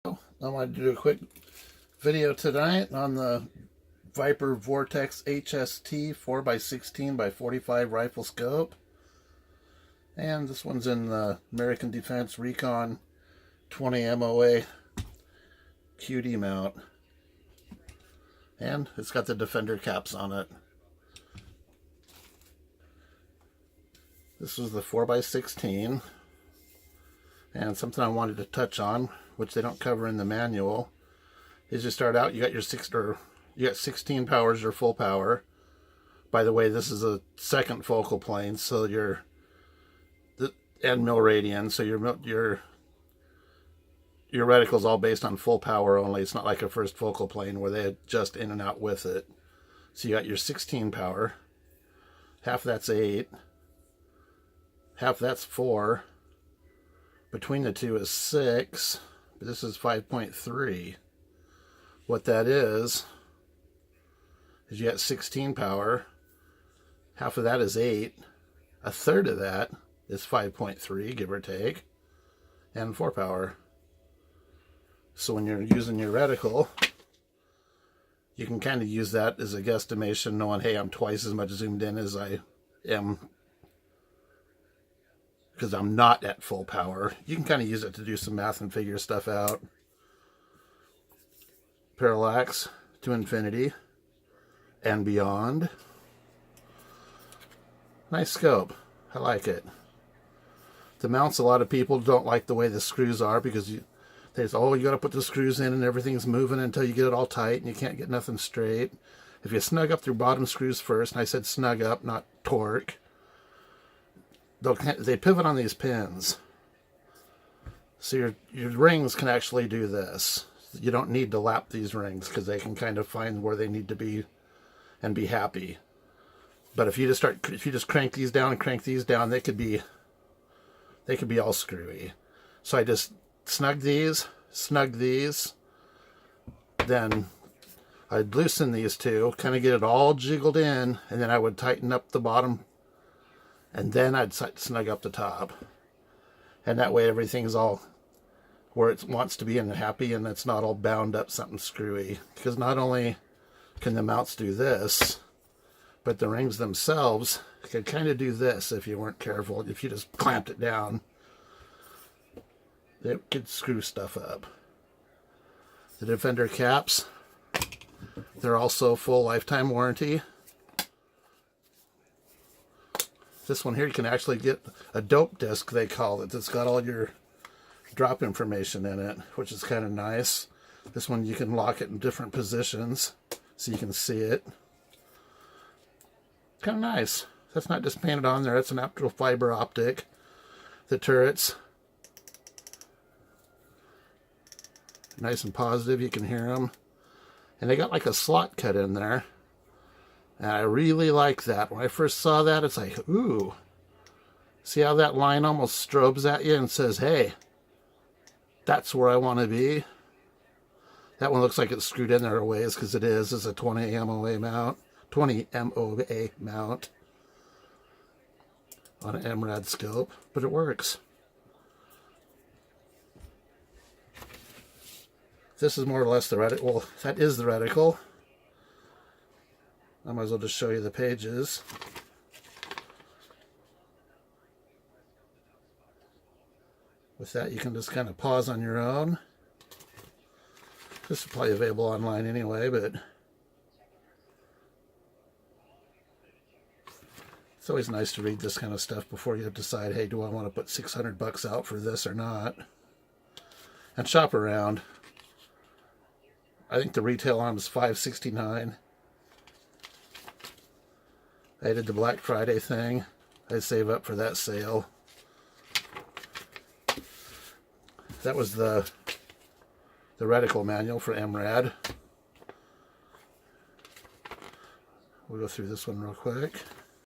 I wanted to do a quick video tonight on the Viper Vortex HST 4x16x45 rifle scope. And this one's in the American Defense Recon 20 MOA QD Mount. And it's got the Defender caps on it. This was the 4x16. And something I wanted to touch on, which they don't cover in the manual, is you start out, you got 16 powers or full power. By the way, this is a second focal plane, so and milradian, so your reticle's all based on full power only. It's not like a first focal plane where they adjust in and out with it. So you got your 16 power, half that's 8, half that's 4. Between the two is 6, but this is 5.3. What that is you got 16 power, half of that is 8, a third of that is 5.3, give or take, and 4 power. So when you're using your reticle, you can kind of use that as a guesstimation, knowing, hey, I'm twice as much zoomed in as I am because I'm not at full power. You can kind of use it to do some math and figure stuff out. Parallax to infinity and beyond. Nice scope. I like it. The mounts, a lot of people don't like the way the screws are because they say, oh, you got to put the screws in and everything's moving until you get it all tight and you can't get nothing straight. If you snug up your bottom screws first, and I said snug up, not torque, they pivot on these pins. So your rings can actually do this. You don't need to lap these rings because they can kind of find where they need to be and be happy. But if you just crank these down and crank these down, they could be all screwy. So I just snug these, then I'd loosen these two, kind of get it all jiggled in, and then I would tighten up the bottom, and then I'd snug up the top. And that way everything's all where it wants to be and happy, and it's not all bound up something screwy. Because not only can the mounts do this, but the rings themselves could kind of do this if you weren't careful. If you just clamped it down, it could screw stuff up. The Defender caps, they're also full lifetime warranty. This one here, you can actually get a dope disc, they call it. It's got all your drop information in it, which is kind of nice. This one, you can lock it in different positions so you can see it. Kind of nice. That's not just painted on there. That's an actual fiber optic. The turrets, nice and positive. You can hear them. And they got like a slot cut in there. And I really like that. When I first saw that, it's like, ooh. See how that line almost strobes at you and says, hey, that's where I want to be. That one looks like it's screwed in there a ways because it is. It's a 20 MOA mount. 20 MOA mount on an MRAD scope, but it works. This is more or less the reticle. Well, that is the reticle. I might as well just show you the pages. With that, you can just kind of pause on your own. This is probably available online anyway, but it's always nice to read this kind of stuff before you decide, hey, do I want to put $600 out for this or not? And shop around. I think the retail on was $5.69. I did the Black Friday thing. I save up for that sale. That was the reticle manual for MRAD. We'll go through this one real quick.